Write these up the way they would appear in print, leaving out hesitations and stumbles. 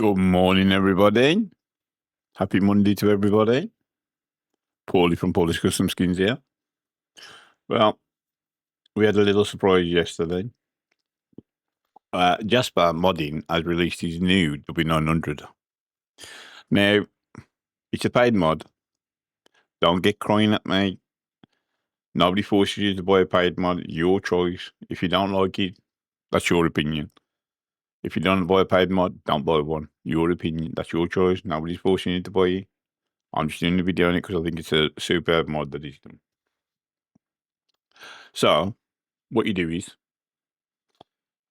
Good morning, everybody. Happy Monday to everybody. Paulie from Polish Custom Skins here. Well, we had a little surprise yesterday. Jasper Modding has released his new W900. Now, it's a paid mod. Don't get crying at me. Nobody forces you to buy a paid mod. Your choice. If you don't like it, that's your opinion. If you don't buy a paid mod, don't buy one. Your opinion. That's your choice. Nobody's forcing you to buy it. I'm just doing the video on it because I think it's a superb mod that he's done. So, what you do is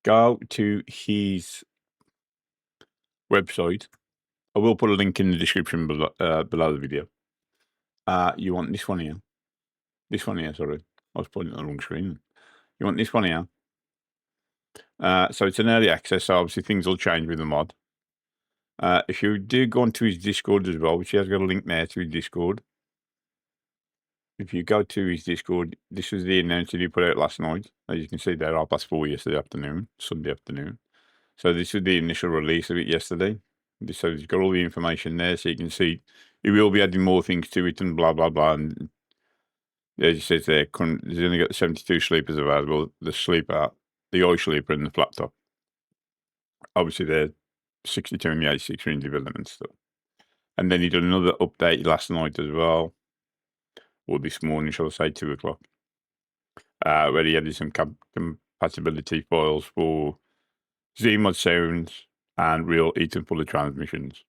go to his website. I will put a link in the description below the video. You want this one here. This one here, sorry. I was putting it on the wrong screen. You want this one here. So it's an early access, so obviously things will change with the mod. If you do go onto his Discord as well, which he has got a link there to his Discord. If you go to his Discord, this was the announcement he put out last night. As you can see there, 4:30 yesterday afternoon, Sunday afternoon. So this was the initial release of it yesterday. So he's got all the information there, so you can see he will be adding more things to it and blah, blah, blah. And as it says there, there's only got 72 sleepers available. The sleeper, the eye sleeper and the flat top. Obviously, they're 62 and the 86 are in development still. And then he did another update last night as well, or this morning, shall I say, 2 o'clock, where he added some compatibility files for Z-mod sounds and real Eaton Fuller transmissions.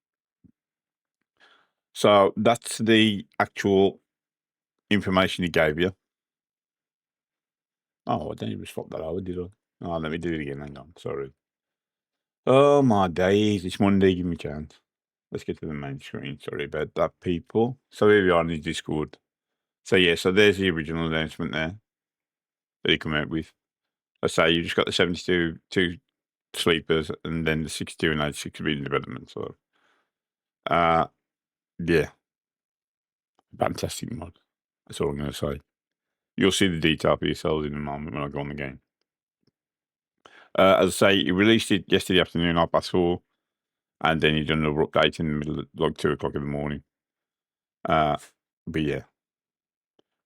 So that's the actual information he gave you. Oh, I didn't even swap that over, did I? Oh, let me do it again. Hang on. Sorry. Oh, my days. It's Monday. Give me a chance. Let's get to the main screen. Sorry about that, people. So here we are in his Discord. So, yeah, so there's the original announcement there that he came out with. I say you just got the 72 sleepers and then the 62 and 86 in development. So, yeah. Fantastic mod. That's all I'm going to say. You'll see the detail for yourselves in a moment when I go on the game. As I say, he released it yesterday afternoon, 4:30, and then he done another update in the middle of like 2 o'clock in the morning. But yeah,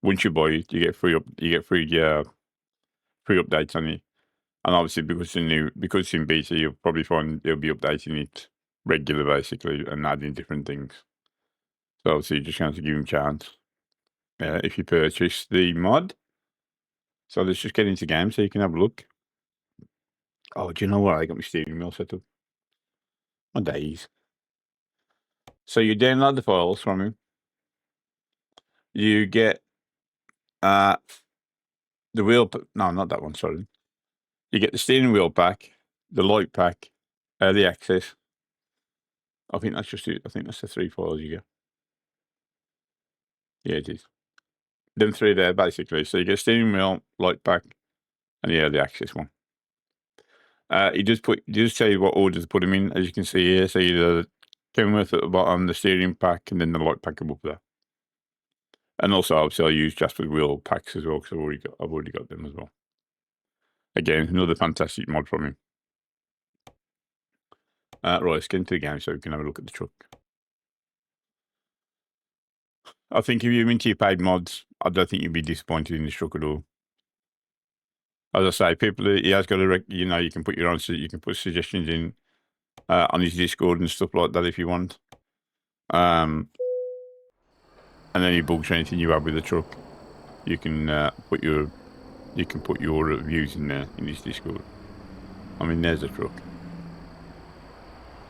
once you buy it, you get free updates on it. And obviously, because it's in beta, you'll probably find they'll be updating it regular, basically, and adding different things. So obviously, you just have to give him a chance if you purchase the mod. So let's just get into game so you can have a look. Oh, do you know what? I got my steering wheel set up. My days. So you download the files from him. You get the wheel. No, not that one. Sorry. You get the steering wheel pack, the light pack, the access. I think that's just it. I think that's the 3 files you get. Yeah, it is. Them 3 there, basically. So you get a steering wheel, light pack, and the access one. He does tell you what order to put them in, as you can see here. So the Kenworth at the bottom, the steering pack, and then the light pack above there. And also, obviously, I use Jasper wheel packs as well because I've already got them as well. Again, another fantastic mod from him. Right, let's get into the game so we can have a look at the truck. I think if you're into your paid mods, I don't think you'd be disappointed in this truck at all. As I say, he has got a, you can put your own, you can put suggestions in on his Discord and stuff like that if you want. And any bugs or anything you have with the truck, you can put your reviews in there in his Discord. I mean, there's a truck.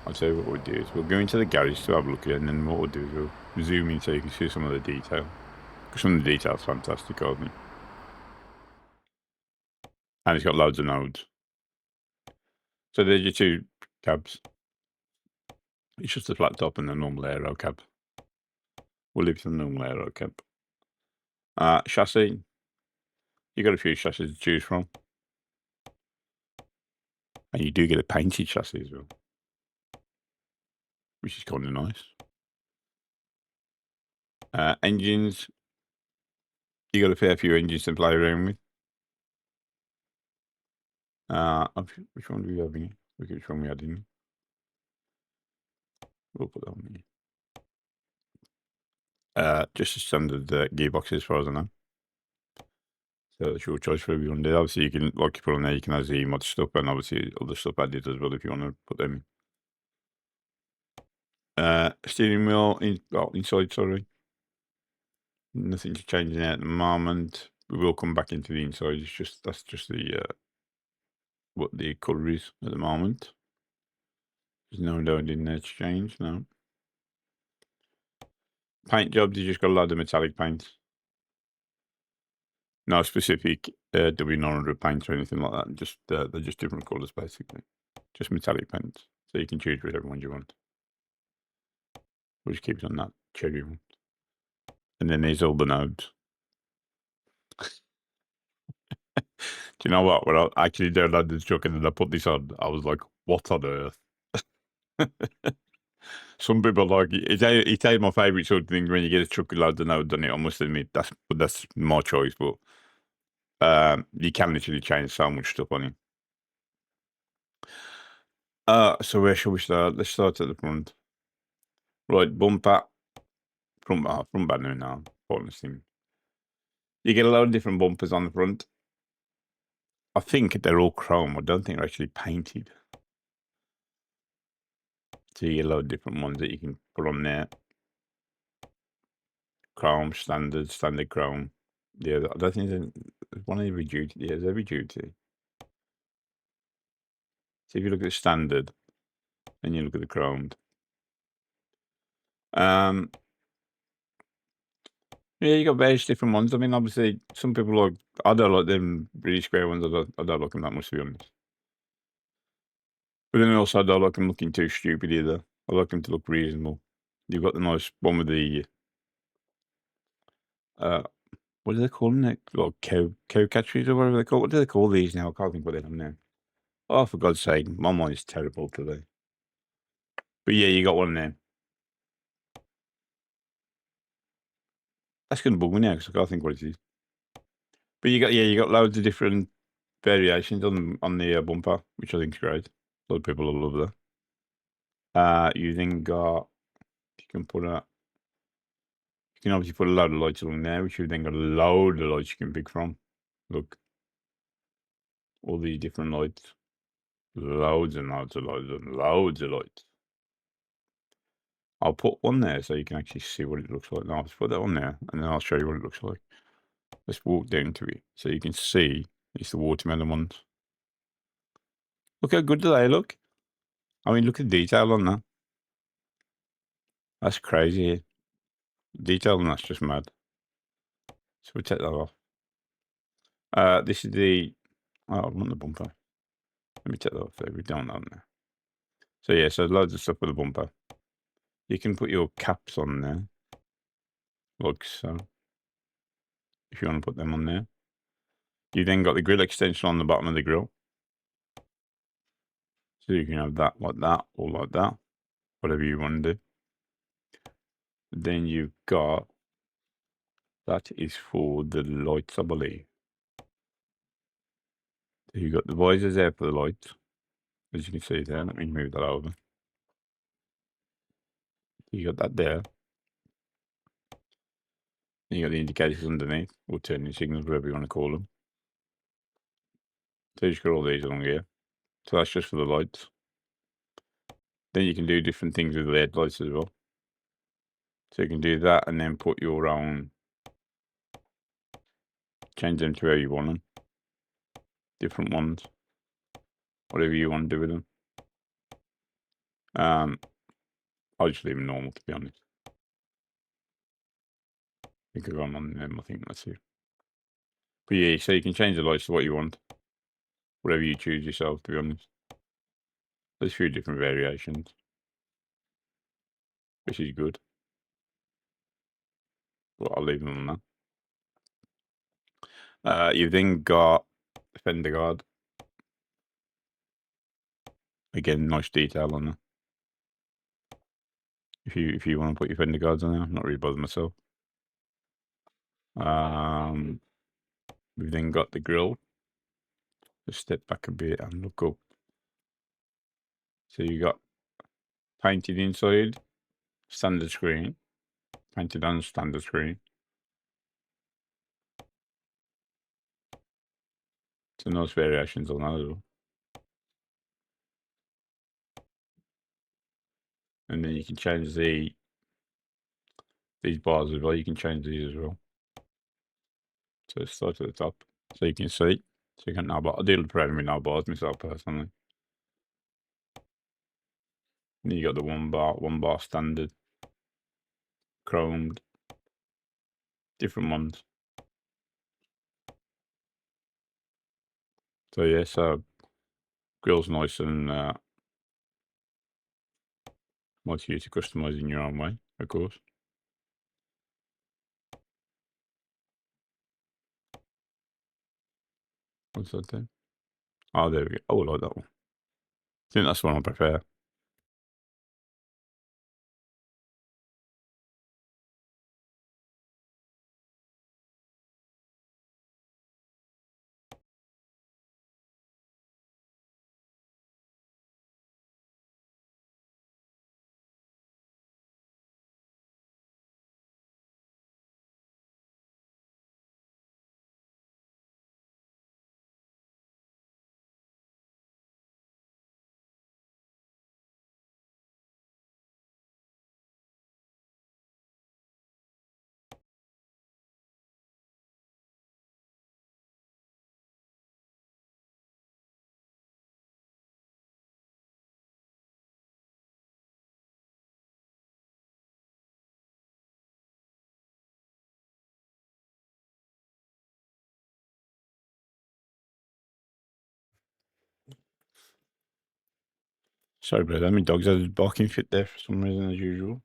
I'll tell you what we'll do is we'll go into the garage to have a look at it, and then what we'll do is we'll zoom in so you can see some of the detail. Because some of the detail's fantastic, aren't it? And it's got loads of nodes. So there's your 2 cabs. It's just the flat top and the normal aero cab. We'll leave the normal aero cab. Chassis. You got a few chassis to choose from. And you do get a painted chassis as well, which is kind of nice. Engines. You got a fair few engines to play around with. Which one do we have in here? Which one we had in here? We'll put that on there. Just a standard gearbox as far as I know. So it's your choice for everyone. Obviously, you can, like you put on there, you can have the mod stuff and obviously other stuff added as well if you want to put them in. Steering wheel inside, sorry. Nothing to change there at the moment. We will come back into the inside. It's just that's just the what the colour is at the moment. There's no load in there to change. No. Paint jobs, you just got a lot of metallic paints. No specific W900 paints or anything like that. Just they're just different colours basically. Just metallic paints. So you can choose whichever one you want. We'll just keep it on that cherry one. And then there's all the nodes. Do you know what? When I actually downloaded the truck and then I put this on, I was like, what on earth? Some people like it's my favourite sort of thing when you get a truck with loads of nodes on it. I must admit that's my choice, but you can literally change so much stuff on it. So where shall we start? Let's start at the front. Right, bumper. Front banner now. Pointless thing. You get a lot of different bumpers on the front. I think they're all chrome. I don't think they're actually painted. So you get a lot of different ones that you can put on there. Chrome, standard chrome. Yeah, I don't think there's one every duty. Yeah, there's every duty. So if you look at the standard, and you look at the chromed. Yeah, you got various different ones. I mean, obviously, some people like, I don't like them really square ones. I don't like them that much, to be honest. But then also, I don't like them looking too stupid either. I like them to look reasonable. You've got the nice one with the, what do they call them? Like cow catchers or whatever they call. What do they call these now? I can't think what they're now. Oh, for God's sake, my mind is terrible today. But yeah, you got one there. That's going to bug me now because I can't think what it is. But you got loads of different variations on the bumper, which I think is great. A lot of people will love that. You then got, you can obviously put a load of lights along there, which you've then got a load of lights you can pick from. Look, all these different lights, loads and loads of lights and loads of lights. I'll put one there so you can actually see what it looks like. Now I'll just put that on there, and then I'll show you what it looks like. Let's walk down to it so you can see it's the watermelon ones. Look how good do they look. I mean, look at the detail on that. That's crazy. Detail on that's just mad. So we'll take that off. This is the, I want the bumper. Let me take that off there. We don't on there. So yeah, so loads of stuff with the bumper. You can put your caps on there, like so, if you want to put them on there. You then got the grill extension on the bottom of the grill. So you can have that like that or like that, whatever you want to do. Then you've got, that is for the lights, I believe. So you've got the visors there for the lights, as you can see there. Let me move that over. You got that there. You got the indicators underneath, or turning signals, whatever you want to call them. So you just got all these along here. So that's just for the lights. Then you can do different things with the LED lights as well. So you can do that and then put your own, change them to where you want them. Different ones. Whatever you want to do with them. I'll just leave them normal, to be honest. I think I've gone on them, I think that's it. But yeah, so you can change the lights to what you want. Whatever you choose yourself, to be honest. There's a few different variations, which is good. But I'll leave them on that. You've then got fender guard. Again, nice detail on that. If you want to put your fender guards on there, I'm not really bothered myself. We've then got the grill. Just step back a bit and look up. So you got painted inside. Standard screen. Painted on standard screen. So nice variations on that as well. And then you can change these bars as well. You can change these as well. So it's start at the top, so you can see. So you can now, but I deal with programming now bars myself personally. And then you got the one bar standard, chromed, different ones. So yeah, so grill's nice and nice for you to customize in your own way, of course. What's that then? Oh, there we go. Oh, I like that one. I think that's the one I prefer. Sorry, brother. My dog's had his barking fit there for some reason, as usual.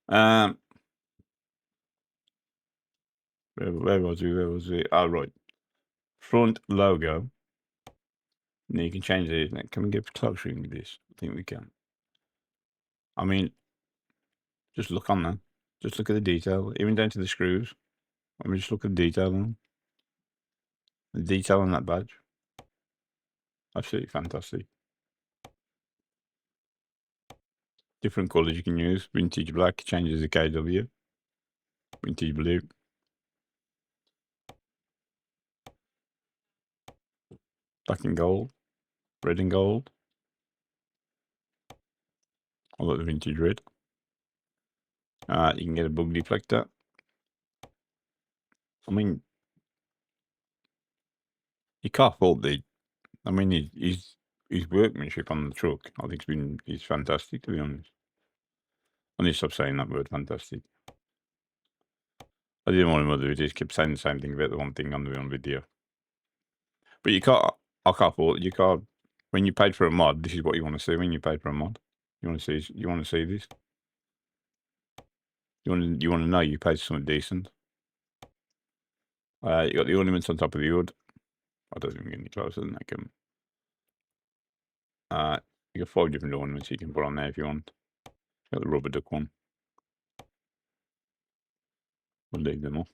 Where was we? Where was we? Oh, right. Front logo. Now you can change these. Can we get closer into this? I think we can. I mean, just look on there. Just look at the detail, even down to the screws. I mean, just look at the detail on them. The detail on that badge. Absolutely fantastic. Different colors you can use. Vintage black changes the KW. Vintage blue. Black and gold. Red and gold. I like the vintage red. You can get a bug deflector. I mean, you can't fault the. I mean, his workmanship on the truck. I think he's fantastic, to be honest. I need to stop saying that word, fantastic. I didn't want him to do it. He just kept saying the same thing about the one thing on the video. But you can't. I can't fault. You can't. When you paid for a mod, this is what you want to see. When you paid for a mod, you want to see. You want to see this. You want to know you paid something decent. You got the ornaments on top of the hood. I don't even get any closer than that. You got 5 different ornaments you can put on there if you want. You got the rubber duck one. We'll leave them off.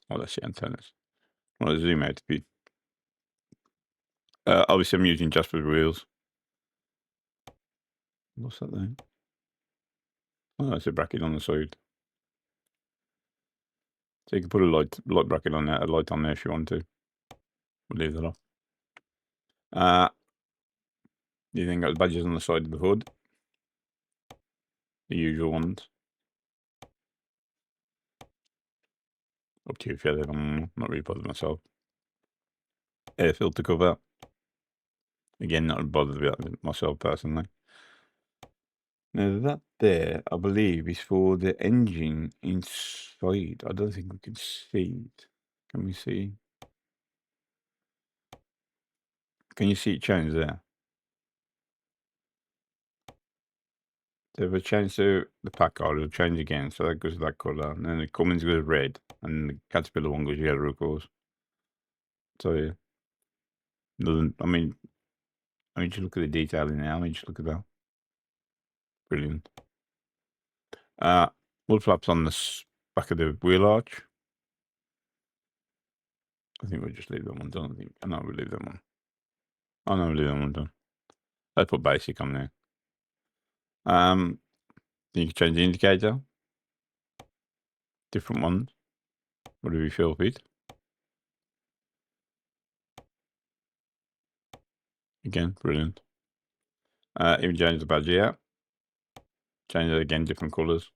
Oh, that's the antennas. Well, zoom out a bit. Obviously, I'm using Jasper wheels. What's that then? Oh, that's a bracket on the side. So you can put a light bracket on there, a light on there if you want to. We'll leave that off. You then got the badges on the side of the hood. The usual ones. Up to you if you have them. Not really bothered myself. Air filter cover. Again, not bothered with myself personally. Now that there, I believe, is for the engine inside. I don't think we can see it. Can we see? Can you see it change there? So if I change to the Packard, it'll change again. So that goes to that colour. And then the Cummins goes red. And the Caterpillar one goes yellow, of course. So yeah. I mean, just look at the detail in there. Just look at that. Brilliant. Wood flaps on the back of the wheel arch. I think we'll just leave that one done. I know we'll leave that one. I know we'll leave that one done. Let's put basic on there. Then you can change the indicator. Different ones. Whatever you feel fit. Again, brilliant. Even change the badge here. Change it again, different colours.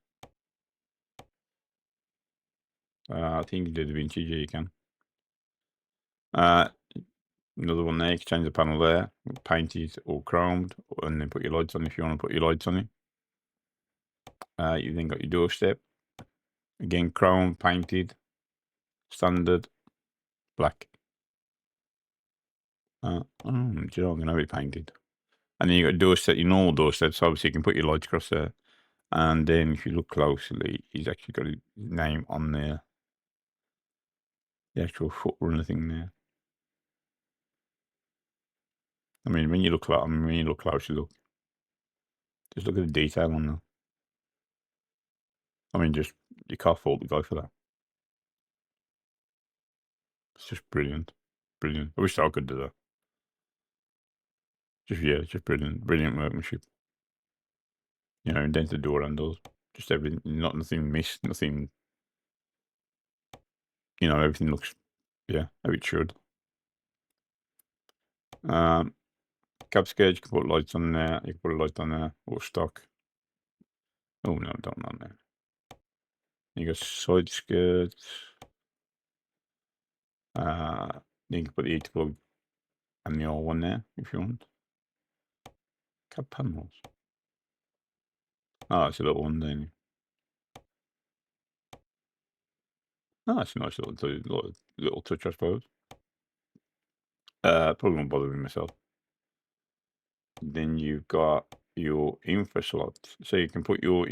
I think you can do the vintage, you can. Another one there, you can change the panel there, painted or chromed, and then put your lights on if you want to put your lights on it. You then got your doorstep. Again, chrome, painted, standard, black. Do you know, I'm going to have it painted. And then you got a doorstep, your normal doorstep, so obviously you can put your lights across there. And then if you look closely, he's actually got his name on there. The actual foot runner thing there. I mean, when you look closely, look. Just look at the detail on that. I mean, just, you can't fault the guy for that. It's just brilliant. Brilliant. I wish I could do that. Just brilliant. Brilliant workmanship. You know, indented door handles. Just everything, nothing missed, nothing. You know, everything looks, how it should. Cab skirts, you can put lights on there. You can put a light on there, or stock. Oh, no, don't on there. You got side skirts. Then you can put the heat plug and the old one there if you want. Cab panels. Oh, it's a little one then. Oh, that's a nice little touch, I suppose. Probably won't bother with myself. Then you've got your info slots. So you can put your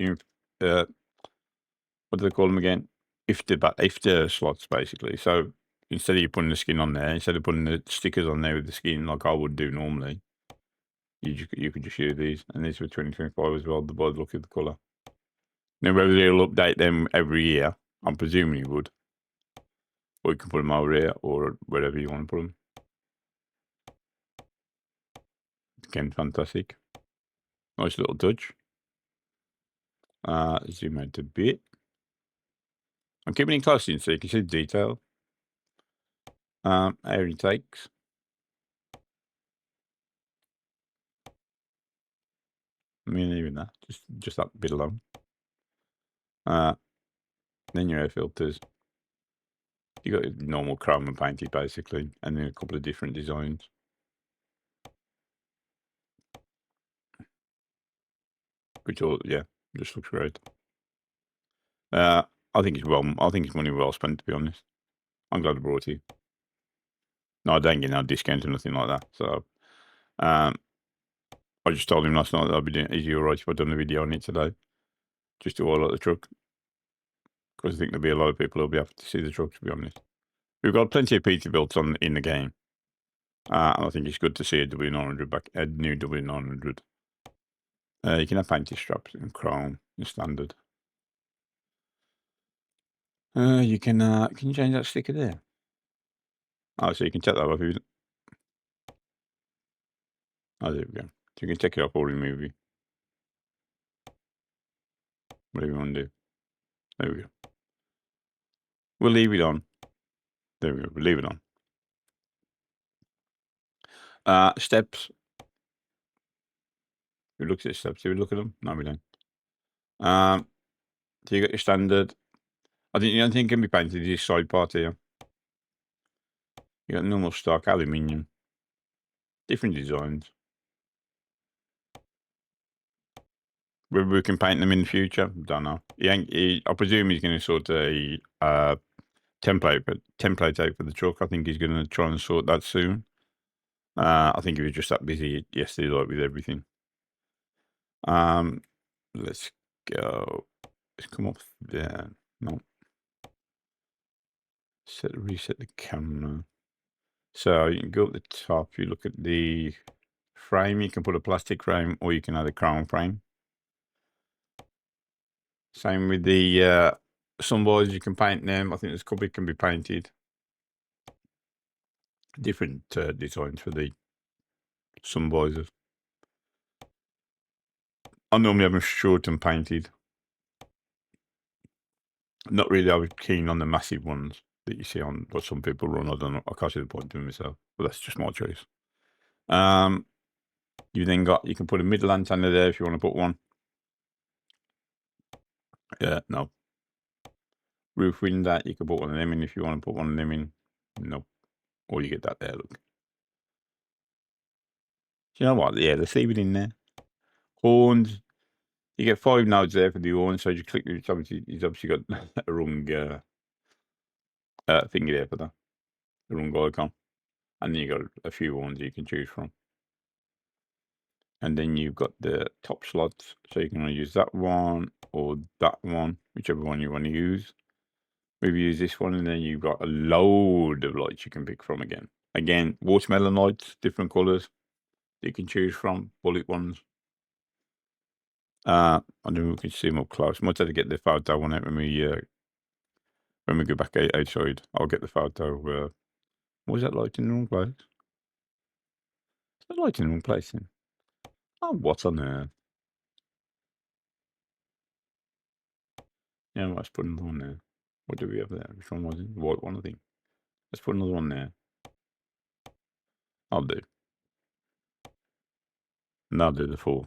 what do they call them again? Ifta slots, basically. So instead of you putting the skin on there, instead of putting the stickers on there with the skin like I would do normally, you could just use these. And these were 2025 as well, by the look of the colour. Now, whether they'll update them every year, I'm presuming you would. Or you can put them over here or wherever you want to put them. Again, fantastic. Nice little touch. Zoom out a bit. I'm keeping it close in so you can see the detail. Air intakes. I mean, even that, just that bit alone. Then your air filters. You got normal chrome and painted basically, and then a couple of different designs. Which all, just looks great. I think it's money well spent, to be honest. I'm glad I brought it. No, I don't get no discount or nothing like that. So, I just told him last night that I'd be doing. Is he alright if I'd done a video on it today? Just to highlight the truck, because I think there'll be a lot of people who'll be happy to see the truck. To be honest, we've got plenty of Peterbilts in the game. And I think it's good to see a W900 back, a new W900. You can have painted straps in chrome, in standard. You can you change that sticker there? Oh, so you can take that off. Oh, there we go. So you can take it off or remove it. Whatever you want to do. There we go. We'll leave it on. There we go. We'll leave it on. Steps. Who looks at steps? Do we look at them? No, we don't. So you got your standard. I think the only thing can be painted is this side part here. You got normal stock aluminium. Different designs. Whether we can paint them in the future, don't know. I presume he's going to sort a template out for the truck. I think he's going to try and sort that soon. I think he was just that busy yesterday, like with everything. Let's go. Let's come off there. No. Reset the camera. So you can go up the top. You look at the frame. You can put a plastic frame, or you can have a chrome frame. Same with the sunboys. You can paint them. I think this couple can be painted. Different designs for the sunboys. I normally have them short and painted. Not really. I was keen on the massive ones that you see on what some people run. I don't know. I can't see the point doing myself, but that's just my choice. You then you can put a middle antenna there if you want to put one. No. Roof window, you can put one of them in if you want to put one of them in. No. Or you get that there, look. Do you know what? Yeah, let's leave it in there. Horns. You get 5 nodes there for the horns, so you click, it's obviously got a wrong thingy there for that. The wrong icon. And then you got a few horns you can choose from. And then you've got the top slots, so you can use that one or that one, whichever one you want to use. Maybe use this one, and then you've got a load of lights you can pick from again. Again, watermelon lights, different colours you can choose from, bullet ones. I don't know if we can see them up close. Might have to get the photo one out when we go back outside. I'll get the photo. What was that light in the wrong place? Is that light in the wrong place then? Oh, what's on there? Yeah, let's put another one there. What do we have there? Which one was it? The white one, I think. Let's put another one there. I'll do. And I'll do the 4.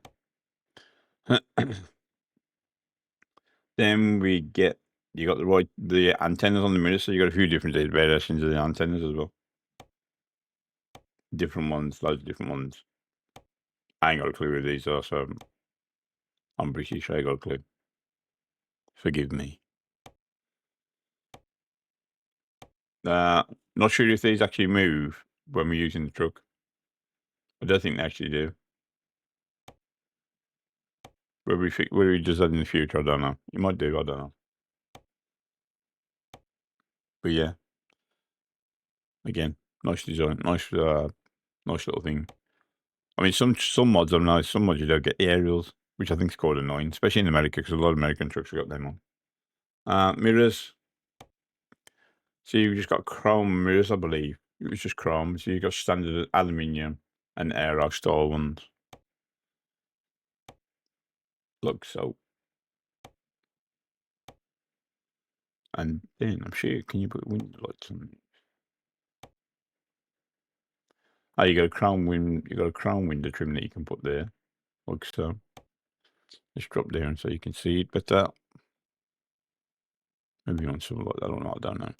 Then we get, you got the antennas on the mirror, so you got a few different variations of the antennas as well. Different ones, loads of different ones. I ain't got a clue who these are, so I'm British, I ain't got a clue. Forgive me. Not sure if these actually move when we're using the truck. I don't think they actually do. Whether he does that in the future, I don't know. He might do, I don't know. But yeah, again, nice design, nice little thing. I mean, some mods are nice. Some mods you don't get the aerials, which I think is quite annoying, especially in America, because a lot of American trucks have got them on. Mirrors. So you've just got chrome mirrors, I believe. It was just chrome. So you've got standard aluminium and aero style ones. Look, so. And then I'm sure, can you put window lights on it? Oh, you got a crown window trim that you can put there, like so. Just drop down so you can see it better. Maybe you want something like that or not, I don't know.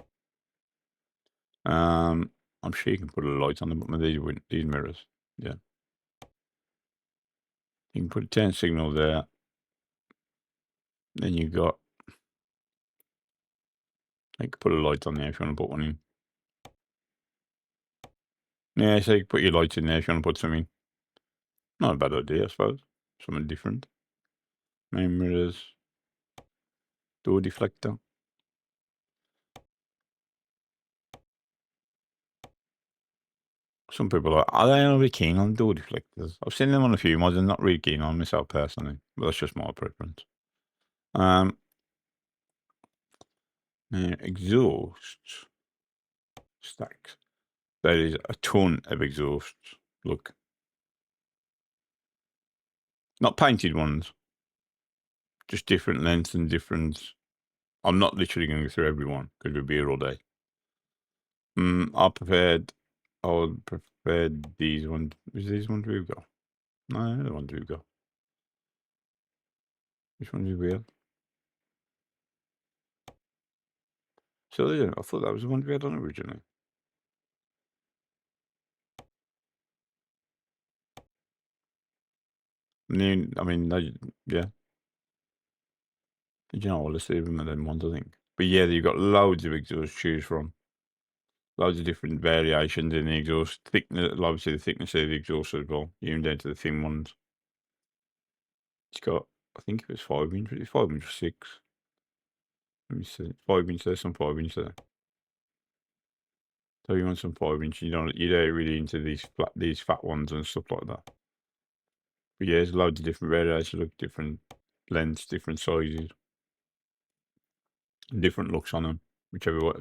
I'm sure you can put a light on the bottom of these mirrors. Yeah. You can put a turn signal there. Then you got, you can put a light on there if you want to put one in. Yeah, so you can put your lights in there if you want to put some in. Not a bad idea, I suppose. Something different. Main mirrors. Door deflector. Some people are they not really keen on door deflectors? I've seen them on a few mods and not really keen on myself personally, but that's just my preference. Exhausts. Stacks. There is a ton of exhausts. Look. Not painted ones. Just different lengths and different. I'm not literally going to go through every one because we'd be here all day. I preferred these ones. Is these ones we've got? No, the ones we've got. Which ones do we have? So I thought that was the one we had on originally. I mean, yeah. You know, let's leave them and then ones, I think. But yeah, you've got loads of exhausts to choose from. Loads of different variations in the exhaust. Thickness, obviously the thickness of the exhaust as well, even down to the thin ones. It's got, I think it was 5 inch. It's 5 inch or 6. Let me see. 5 inch there, some 5 inch there. So you want some 5 inch, you don't really into these fat ones and stuff like that. But yeah, there's loads of different variations, look, different lengths, different sizes, different looks on them,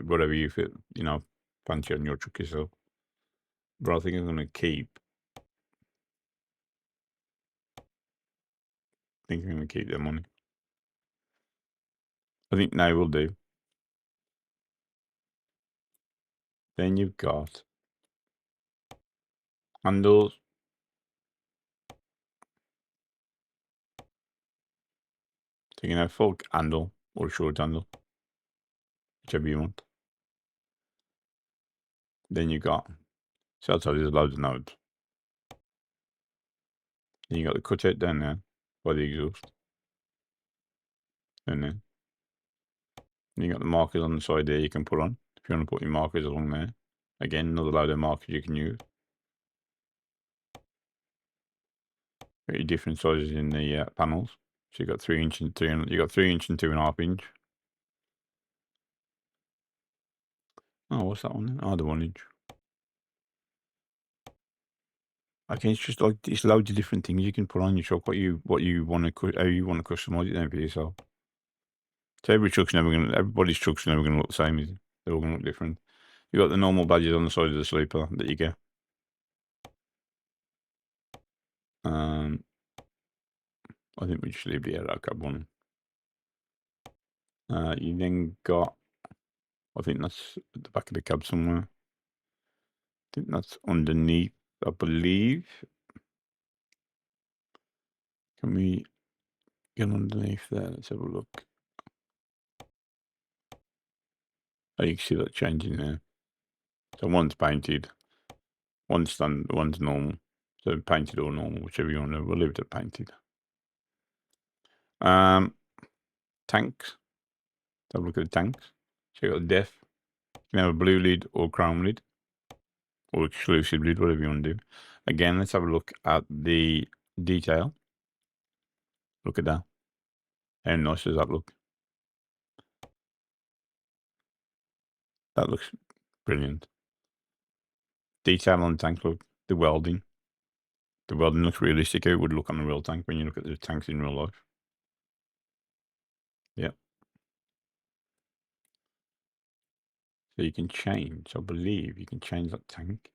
whatever you fit, fancy on your truck yourself. But I think I'm gonna keep think I'm going to keep their money. I think they will do. Then you've got handles. So you can have full handle or short handle, whichever you want. Then you've got, so outside there's loads of nodes. Then you got the cutout down there by the exhaust. Down there. And you got the markers on the side there you can put on if you want to put your markers along there. Again, another load of markers you can use. Got your different sizes in the panels. So you got 3 inch and 2. You got 3 inch and 2.5 inch. Oh, what's that one then? Oh, the 1 inch. Okay, it's just like it's loads of different things you can put on your truck. What you want to how you want to customize it then for yourself. So everybody's truck's never gonna look the same, is it? They're all gonna look different. You got the normal badges on the side of the sleeper that you get. I think we just leave the air cab one. You then got, I think that's at the back of the cab somewhere. I think that's underneath, I believe. Can we get underneath there? Let's have a look. Oh, you can see that changing there. So one's painted, one's normal. So painted or normal, whichever you want to. We'll leave it at painted. Tanks. Let's have a look at the tanks. So you got the def. You can have a blue lid or chrome lid, or exclusive lid, whatever you want to do. Again, let's have a look at the detail. Look at that. How nice does that look? That looks brilliant. Detail on the tank, look. The welding. The welding looks realistic. It would look on a real tank when you look at the tanks in real life. Yep. So you can change, I believe you can change that tank.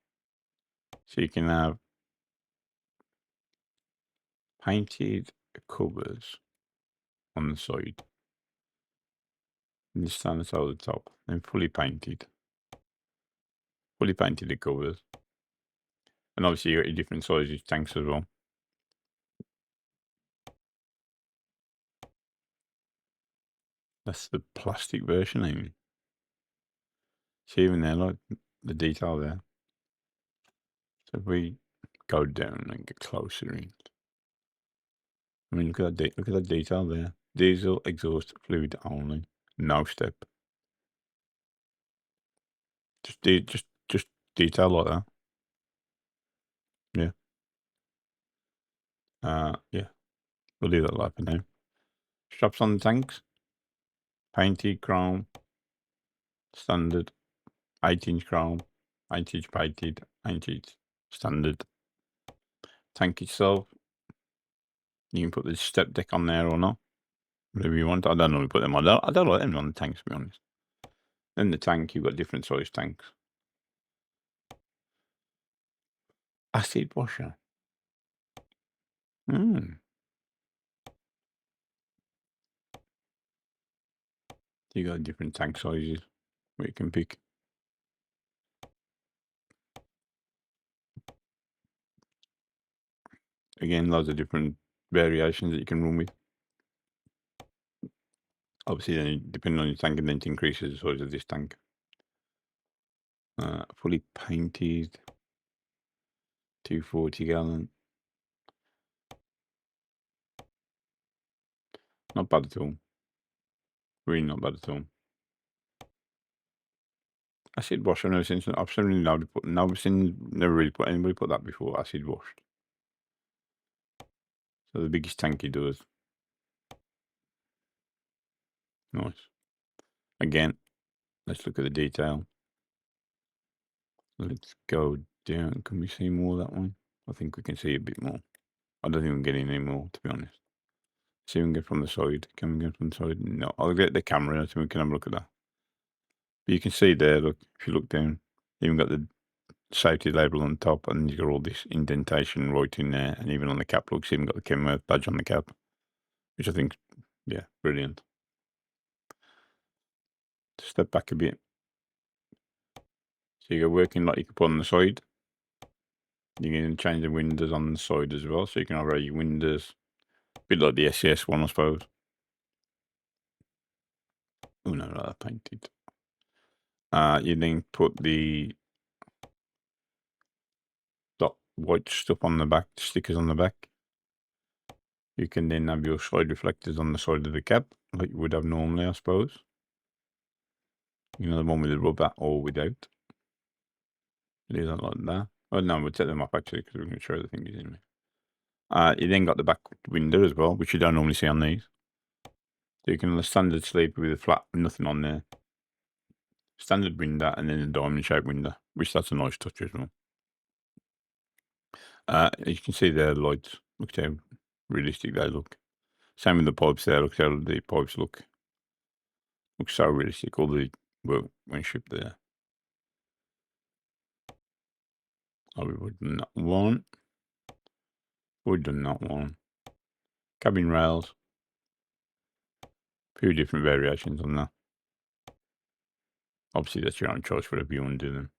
So you can have painted covers on the side. And the standards over the top. Then fully painted. Fully painted the covers. And obviously you got your different sizes tanks as well. That's the plastic version, I mean. See even there, like the detail there. So if we go down and get closer in. I mean, look at that detail there. Diesel exhaust fluid only, no step. Just detail like that. Yeah. We'll leave that like for now. Straps on the tanks. Painted chrome. Standard. 8-inch chrome. 8-inch painted. 8-inch standard. Tank itself. You can put the step deck on there or not. Whatever you want. I don't know. Put them on. I don't like them on the tanks, to be honest. Then the tank, you've got different size tanks. Acid washer. You got different tank sizes where you can pick. Again, loads of different variations that you can run with. Obviously, then depending on your tank, and then it increases the size of this tank. Fully painted. 240 gallon. Not bad at all. Really not bad at all. Acid wash, I've never seen. I've certainly never really put anybody put that before. Acid washed. So the biggest tank he does. Nice. Again, let's look at the detail. Let's go down. Can we see more of that one? I think we can see a bit more. I don't think we can get any more, to be honest. See if we can get from the side. Can we get from the side? No, I'll get the camera so we can have a look at that. But you can see there, look, if you look down, even got the safety label on top, and you've got all this indentation right in there, and even on the cap, look, you've even got the Kenworth badge on the cap. which I think, yeah, brilliant. Step back a bit. So you got working light you can put on the side. You can change the windows on the side as well, so you can have your windows, a bit like the SES one, I suppose. Oh no, that painted. You then put the dot white stuff on the back, stickers on the back. You can then have your side reflectors on the side of the cab, like you would have normally, I suppose. You know, the one with the rubber or without. Leave that like that. Oh no, we'll take them off actually because we're going to show the thing is in me. You then got the back window as well, which you don't normally see on these. So you can have a standard sleeper with a flat, nothing on there. Standard window and then a diamond shaped window, which that's a nice touch as well. You can see the lights. Look how realistic they look. Same with the pipes there. Look how the pipes look. Looks so realistic. All the workmanship there. Oh, we would not want. We do not want. Cabin rails. A few different variations on that. Obviously, that's your own choice, whatever you want to do them.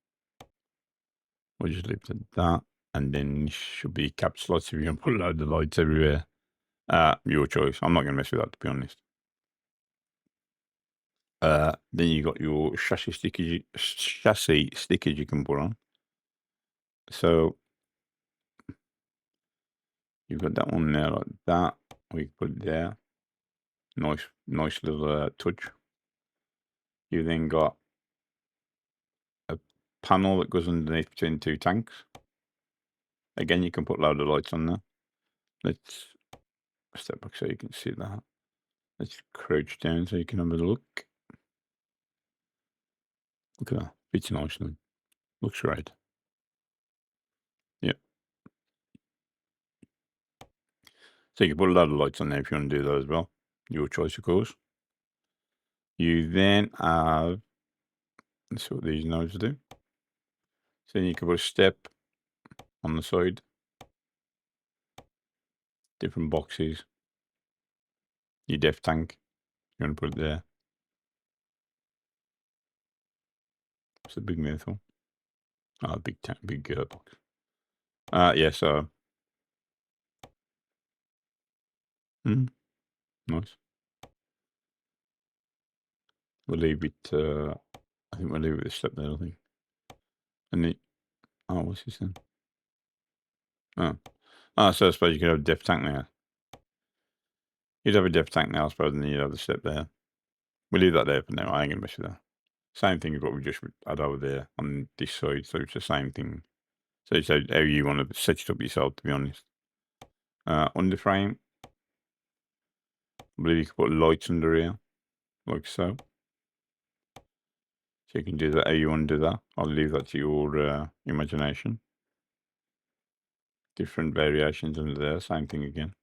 We'll just leave it at that. And then should be cap slots if you can put a load of lights everywhere. Your choice. I'm not going to mess with that, to be honest. Then you got your chassis stickers you can put on. So you've got that one there like that. We can put it there. Nice little touch. You then got a panel that goes underneath between two tanks. Again, you can put a load of lights on there. Let's step back so you can see that. Let's crouch down so you can have a look. Look at that. Fits nicely. Looks great. Yep. So you can put a lot of lights on there if you want to do that as well. Your choice, of course. You then have, let's see what these nodes do. So then you can put a step on the side. Different boxes. Your def tank. You want to put it there. It's a big mouthful. Oh, big tank, big box. Yeah, so. Nice. We'll leave it, I think we'll leave it a step there, I think. And the, oh, what's this then? Oh, so I suppose you could have a def tank there. You'd have a def tank now, I suppose, and then you'd have the step there. We'll leave that there for now. I ain't going to mess with that. Same thing as what we just had over there on this side, so it's the same thing. So it's how you want to set it up yourself, to be honest. Underframe. I believe you can put lights under here, like so. So you can do that how you want to do that. I'll leave that to your imagination. Different variations under there, same thing again.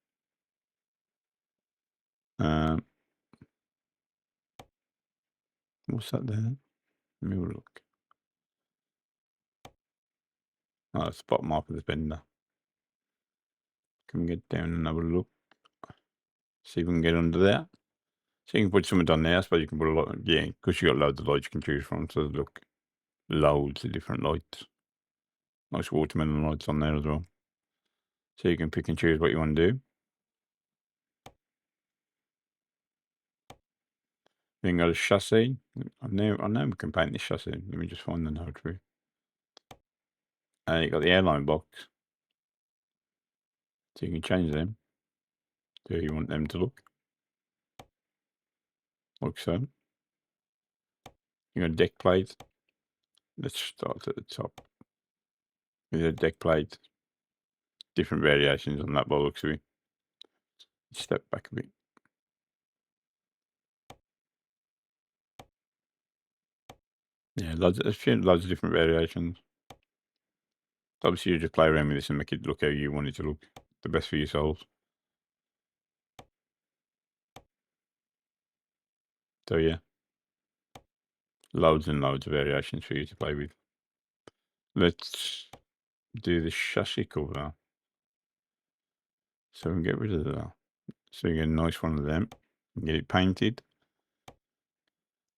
What's that there? Let me have a look. Oh, it's the bottom half of the bender. Can we get down and have a look? See if we can get under there. So you can put something on there. I suppose you can put a lot. Yeah, because you got loads of lights you can choose from. So look, loads of different lights. Nice watermelon lights on there as well. So you can pick and choose what you want to do. Then got a chassis. I know we can paint this chassis. Let me just find the note for you. You got the airline box. So you can change them to how you want them to look. Like so. You got a deck plate. Let's start at the top. With a deck plate. Different variations on that by the looks of it. Step back a bit. Yeah, loads of different variations. Obviously, you just play around with this and make it look how you want it to look. The best for yourselves. So yeah, loads and loads of variations for you to play with. Let's do the chassis cover now. So we can get rid of that. So you get a nice one of them. Get it painted.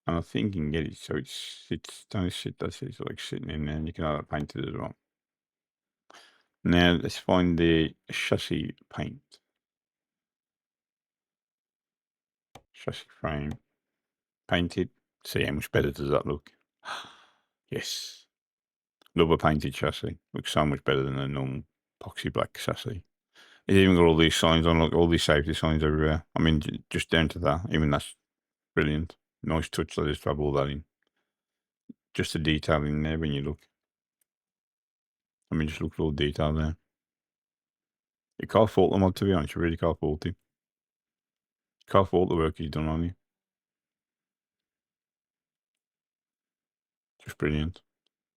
And I think you can get it so it sits, don't sit, that's it, it's like sitting in there, and you can have it painted as well. Now let's find the chassis paint. Chassis frame. Painted. See how much better does that look? Yes. Love a painted chassis. Looks so much better than a normal epoxy black chassis. It's even got all these signs on, like all these safety signs everywhere. I mean, just down to that. Even that's brilliant. Nice touch that is to have all that in. Just the detail in there when you look. I mean, just look at all the detail there. You can't fault them all, to be honest. You really can't fault him. You can't fault the work he's done on you. Just brilliant.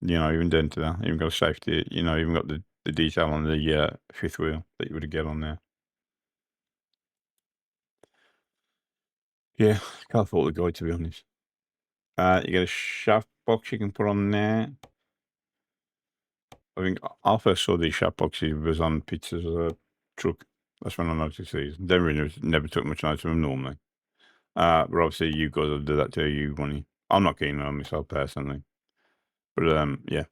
You know, even down to that. Even got a safety, you know, even got the detail on the fifth wheel that you would get on there. Yeah, can't fault the guy, to be honest. You get a shaft box you can put on there. I think I first saw these shaft boxes was on Pizza's truck. That's when I noticed these. Never took much notice of them normally. But obviously you guys will do that too, you money. I'm not keen on myself personally. But yeah.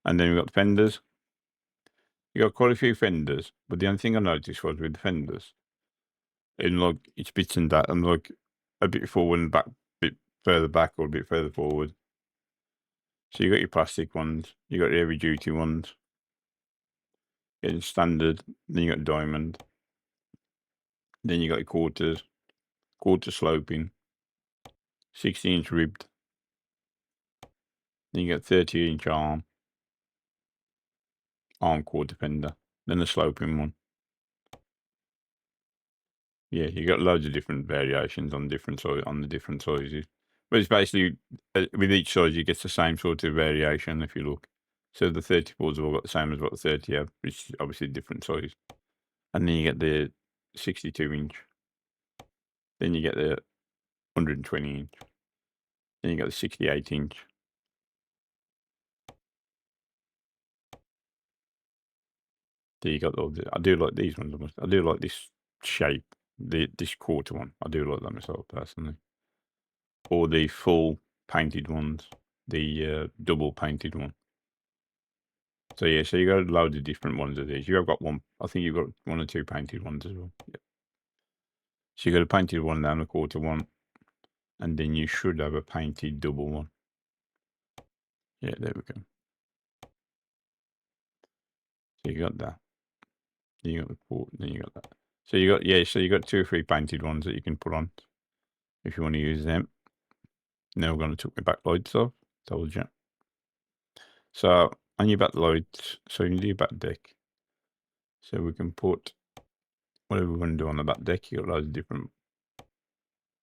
And then we've got the fenders. You got quite a few fenders, but the only thing I noticed was with the fenders, in like it's bits and that, and like a bit forward and back, bit further back or a bit further forward. So you got your plastic ones, you got your heavy duty ones, getting standard, then you got diamond, then you got your quarter sloping, 60-inch ribbed, then you got 30-inch arm quarter fender, then the sloping one. Yeah, you got loads of different variations on the different sizes. But it's basically with each size you get the same sort of variation if you look. So the 34s have all got the same as what the 30 have, which is obviously different size. And then you get the 62-inch. Then you get the 120-inch. Then you got the 68-inch. Then you got all the, I do like these ones. I do like this shape, this quarter one. I do like that myself personally. Or the full painted ones, the double painted one. So yeah, so you got loads of different ones of these. You have got one. I think you've got one or two painted ones as well. Yep. So you got a painted one down a quarter one, and then you should have a painted double one. Yeah, there we go. So you got that. Then you got the quarter. Then you got that. So you got So you got 2 or 3 painted ones that you can put on if you want to use them. Now we're going to take the backlights off. Told you. So on your backlights, so you can do your back deck. So we can put whatever we want to do on the back deck. You got loads of different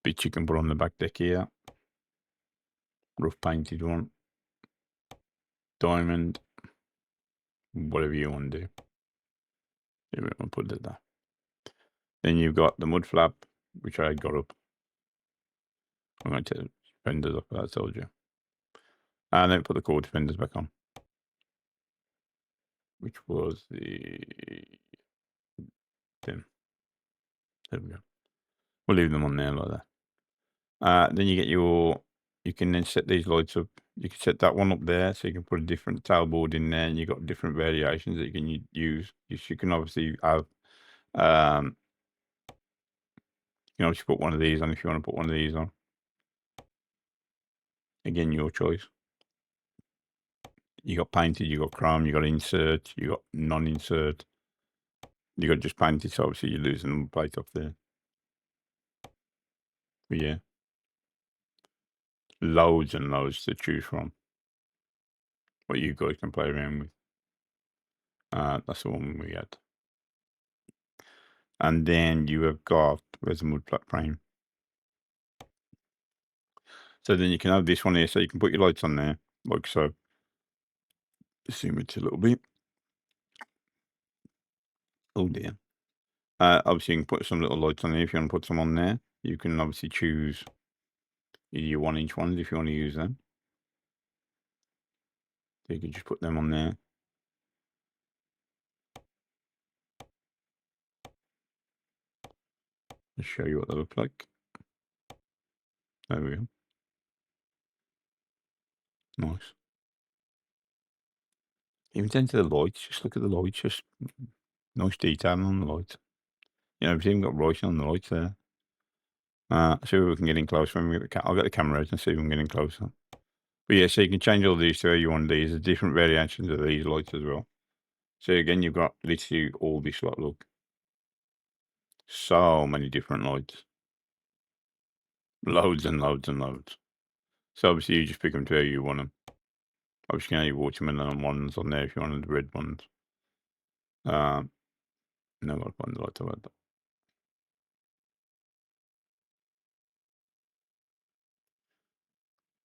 bits you can put on the back deck here. Rough painted one, diamond, whatever you want to do. Yeah, we're going to put it there. Then you've got the mud flap, which I got up. I'm going to take the fenders off, I told you. And then put the quarter fenders back on, which was the thing. There we go. We'll leave them on there like that. Then you get you can then set these lights up. You can set that one up there, so you can put a different tailboard in there, and you've got different variations that you can use. You can obviously have, you can obviously put one of these on if you want to put one of these on. Again, your choice. You got painted, you got chrome, you got insert, you got non-insert. You got just painted, so obviously you're losing the plate off there. But yeah, loads and loads to choose from. What you guys can play around with. That's the one we had. And then you have got, where's the mud flat frame? So then you can have this one here, so you can put your lights on there, like so. Zoom it a little bit. Oh dear. Obviously you can put some little lights on there if you want to put some on there. You can obviously choose your 1-inch ones if you want to use them. So you can just put them on there. Let's show you what they look like. There we go. Nice. Even down to the lights. Just look at the lights. Just nice detail on the lights. You know, we've even got writing on the lights there. See if we can get in close when we get the I'll get the camera out and see if we can get in closer. But yeah, so you can change all these to how you want these. There's different variations of these lights as well. So again, you've got literally all this lot. Look, so many different lights, loads and loads and loads. So obviously, you just pick them to how you want them. Obviously, you can have your watermelon ones on there if you wanted the red ones. No, I'll find the light about that.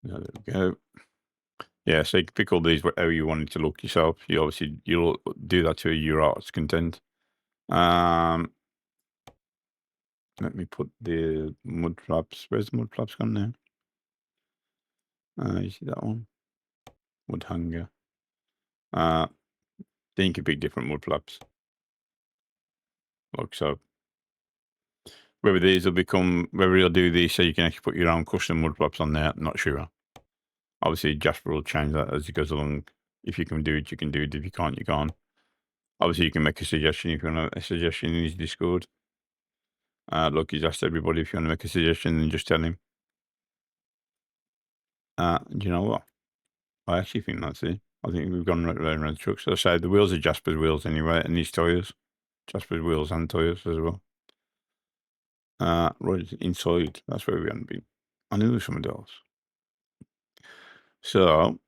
There we go. Yeah, so you can pick all these whatever you want it to look yourself. You'll do that to your art's content. Let me put the mud flaps. Where's the mud flaps gone now? You see that one? Wood hanger. Then you can pick different mud flaps. Like so. Whether you'll do these so you can actually put your own custom mud flaps on there, I'm not sure. Obviously, Jasper will change that as it goes along. If you can do it, you can do it. If you can't, you can't. Obviously, you can make a suggestion if you want a suggestion in his Discord. Look, he's asked everybody if you want to make a suggestion, then just tell him. Do you know what? I actually think that's it. I think we've gone right around the truck. So I say the wheels are Jasper's wheels anyway, and these tyres. Jasper's wheels and tyres as well. Right inside, that's where we haven't been. I knew there was something else. So,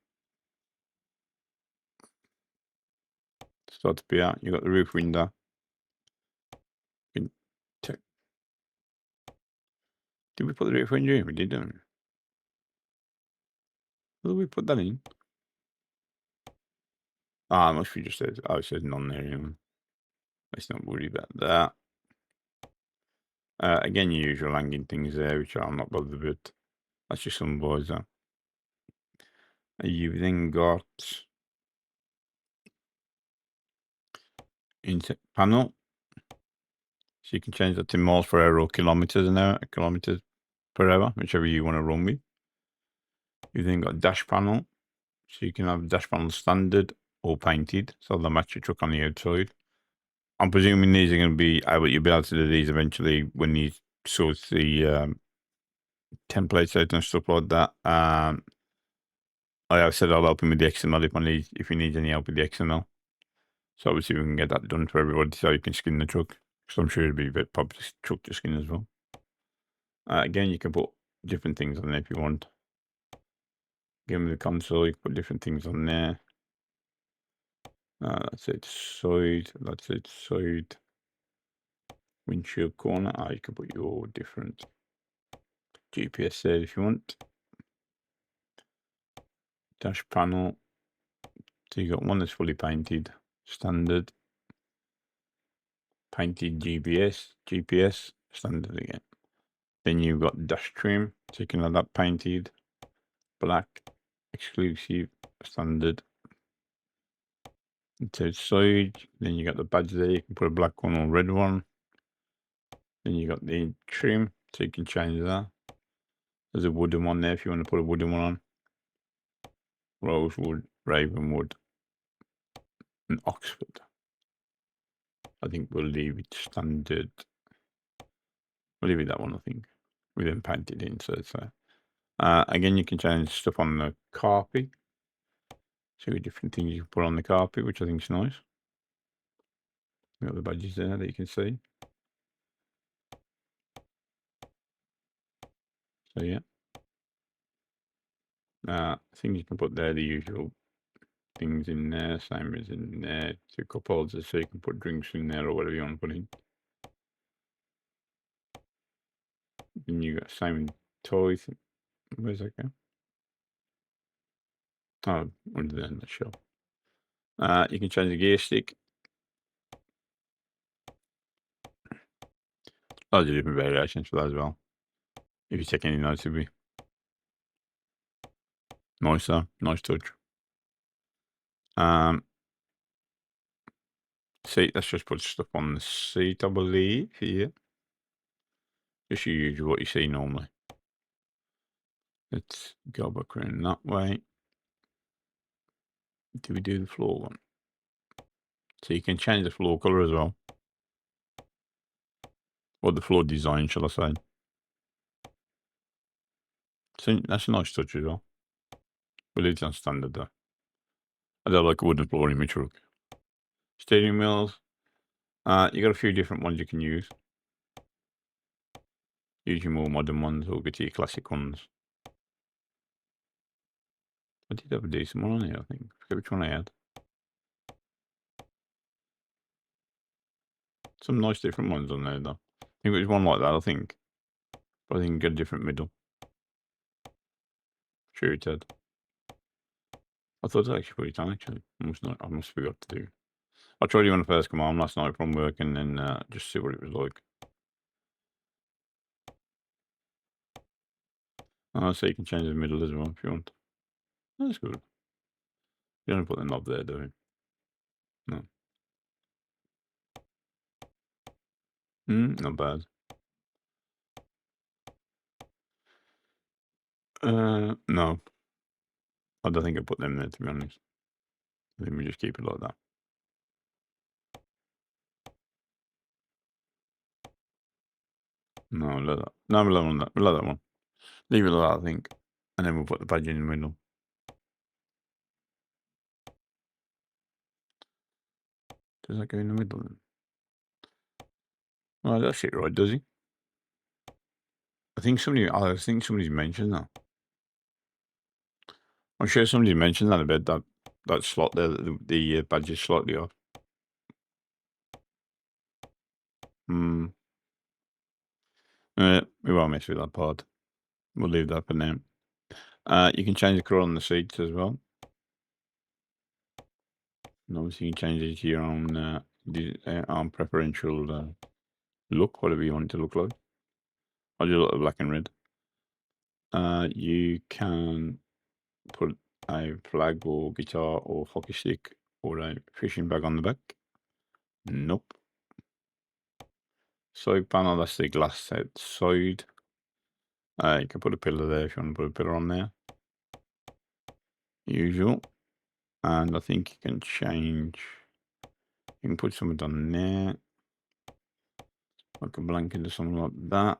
start to be out. You got the roof window. Did we put the roof window in? We did, didn't we? Where did we put that in? Must be just said. I said none there. Anyway. Let's not worry about that. Again, your usual hanging things there, which I'm not bothered with. That's just some boys there. You've then got insect panel. So you can change that to miles per hour or kilometers an hour, kilometers per hour, whichever you want to run with. You've then got dash panel. So you can have dash panel standard or painted. So they'll match your truck on the outside. I'm presuming these are going to be you'll be able to do these eventually when you sort the templates out and stuff like that. I have said I'll help him with the XML if he needs any help with the XML. So obviously we can get that done for everybody so you can skin the truck. So I'm sure it'll be a bit popular truck to skin as well. Again, you can put different things on there if you want. Again, with the console, you can put different things on there. That's it, side. That's it, side. Windshield corner. You can put your different GPS there if you want. Dash panel. So you got one that's fully painted, standard. Painted GPS, standard again. Then you've got dash trim, so you can have that painted, black, exclusive, standard. To the side, then you got the badge there, you can put a black one or red one. Then you got the trim, so you can change that. There's a wooden one there if you want to put a wooden one on. Rosewood, Ravenwood, and Oxford. I think we'll leave it standard. We'll leave it that one, I think. We then painted in, so it's again, you can change stuff on the carpet. So different things you can put on the carpet, which I think is nice. You got the badges there that you can see. So yeah. Things you can put there, the usual things in there, same as in there. 2 cup holders, so you can put drinks in there or whatever you want to put in. Then you got same toys. Where's that go? Oh, under there in the shop. You can change the gear stick. Loads of different variations for that as well. If you take any notes, it'll be nice though, nice touch. Seat, let's just put stuff on the seat, I believe, here. Just usually what you see normally. Let's go back around that way. Do we do the floor one? So you can change the floor color as well. Or the floor design, shall I say. So that's a nice touch as well. But it's on standard though. I don't like a wooden floor in my truck. Steering wheels. You got a few different ones you can use. Use your more modern ones or get your classic ones. I did have a decent one on here, I think. I forget which one I had. Some nice different ones on there though. I think it was one like that, I think. But I think you get a different middle. Sure it had. I thought I actually put it on actually. I must forgot to do. I tried it when I first come home last night from work and then just see what it was like. So you can change the middle as well if you want. That's good. You don't put the knob there, do you? No. Not bad. No. I don't think I put them there, to be honest. I think we just keep it like that. No, let that. No, we'll let that. We'll let that one. Leave it like that, I think. And then we'll put the badge in the middle. Does that go in the middle then? Oh, that's it, right, does he? I think somebody's mentioned that. I'm sure somebody mentioned that about that slot there, that the badge is slightly off. We won't mess with that part. We'll leave that for now. You can change the colour on the seats as well. And obviously you can change it to your own preferential look, whatever you want it to look like. I'll do a lot of black and red. You can put a flag or guitar or hockey stick or a fishing bag on the back. Nope. Side panel, that's the glass outside. You can put a pillar there if you want to put a pillar on there. Usual. And I think you can change. You can put something on there. Like a blanket or something like that.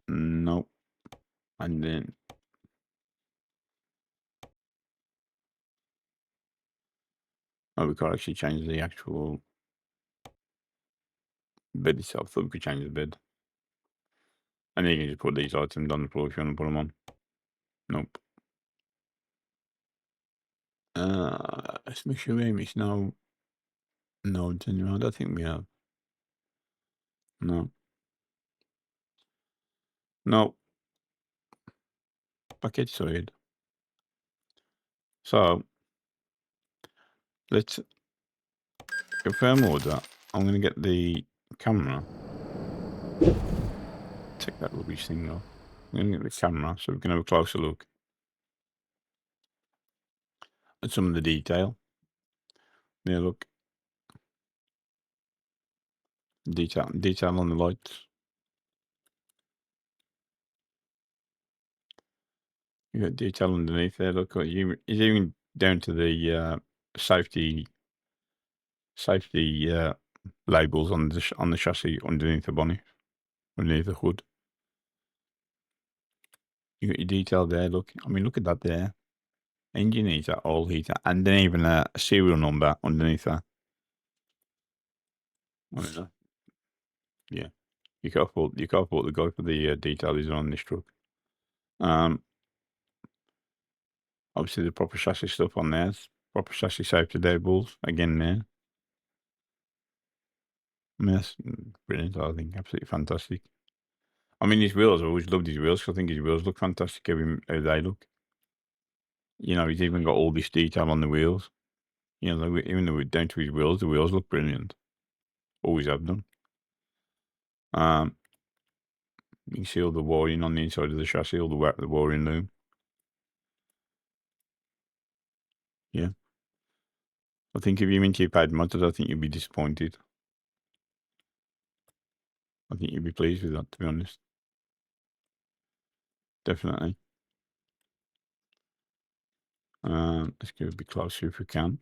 Nope. And then we could actually change the actual bed itself. I thought we could change the bed. And then you can just put these items on the floor if you want to put them on. Nope. Let's make sure we miss no genuine. I don't think we have. No. No. Package side. So let's confirm order. I'm gonna get the camera. Take that rubbish thing off. I'm gonna get the camera so we can have a closer look at some of the detail. Yeah, look. Detail on the lights. You got detail underneath there. Look, it's even down to the safety labels on the chassis underneath the bonnet, underneath the hood. You got your detail there. Look, I mean, look at that there. Engine heater, oil heater, and then even a serial number underneath that. I mean, yeah, you can't fault the guy for the detail he's on this truck. Obviously the proper chassis stuff on there, proper chassis safety labels again there. I mean, that's brilliant. I think absolutely fantastic. I mean, his wheels, I always loved his wheels because I think his wheels look fantastic. How they look. You know, he's even got all this detail on the wheels. You know, even though we're down to his wheels, the wheels look brilliant. Always have done. You can see all the wiring on the inside of the chassis, all the wiring loom. Yeah. I think if you're into your pad mods, I think you'll be disappointed. I think you'd be pleased with that, to be honest. Definitely. Let's get a bit closer if we can.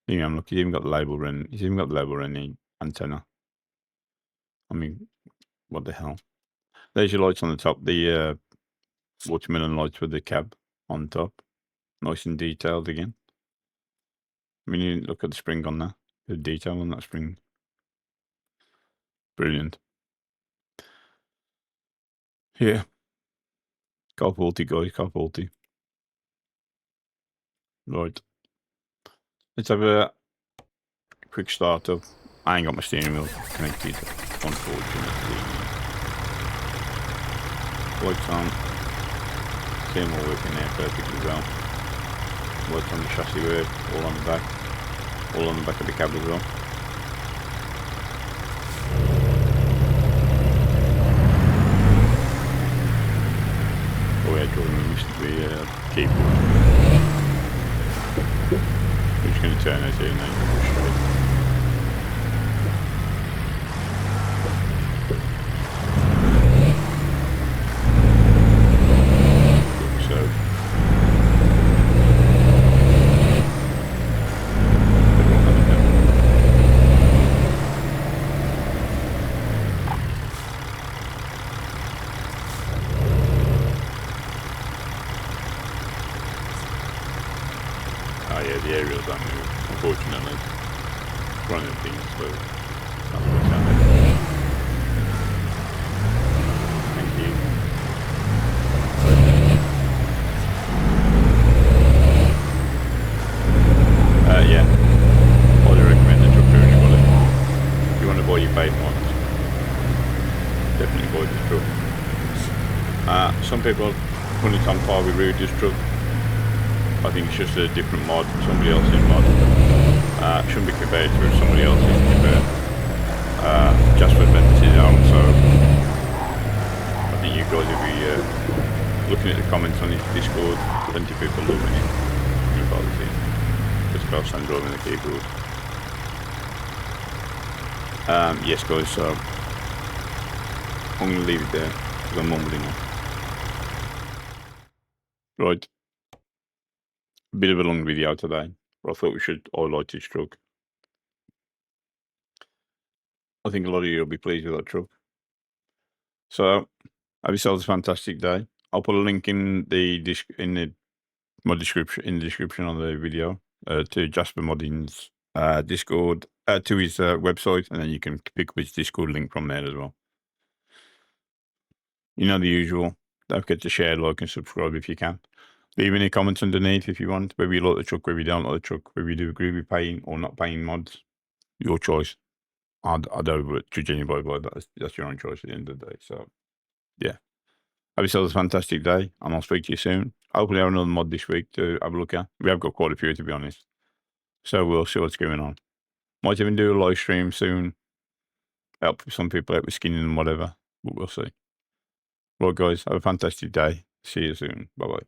Yeah, look, he's even got the label running. He's even got the label running antenna. I mean, what the hell? There's your lights on the top. The watermelon lights with the cab on top. Nice and detailed again. I mean, you look at the spring on there. The detail on that spring. Brilliant. Yeah. Car faulty, guys. Car faulty. Right. Let's have a quick start up. I ain't got my steering wheel connected, unfortunately. Lights on. See them all working there perfectly well. Lights on the chassis work, all on the back. All on the back of the cab as well. Oh yeah, drawing we missed the keyboard. We're just going to turn it here and then go straight. So. Oh yeah, the aerials don't move, unfortunately. One of the things, so that's what's happening. Thank you. Yeah. Highly recommend the truck for anybody. If you want to buy your favourite ones, definitely buy this truck. Some people put it on par with Rudy's truck. I think it's just a different mod, somebody else's mod. Shouldn't be compared to somebody else's, to be fair. Jasper invented it out, so I think you guys will be looking at the comments on his Discord. Plenty of people loving it. You'll probably see. Just first time driving the keyboard. Yes, guys, so I'm going to leave it there because I'm mumbling on. Right. A bit of a long video today, but I thought we should highlight this truck. I think a lot of you will be pleased with that truck. So, have yourselves a fantastic day. I'll put a link in the description on the video to Jasper Modding's Discord, to his website, and then you can pick up his Discord link from there as well. You know the usual. Don't forget to share, like, and subscribe if you can. Leave any comments underneath if you want, whether you like the truck, whether you don't like the truck, whether you do agree with paying or not paying mods. Your choice. I don't judge anybody by that. That's your own choice at the end of the day. So, yeah. Have yourselves a fantastic day, and I'll speak to you soon. Hopefully, I have another mod this week to have a look at. We have got quite a few, to be honest. So, we'll see what's going on. Might even do a live stream soon. Help some people out with skinning and whatever. But we'll see. Right, guys. Have a fantastic day. See you soon. Bye-bye.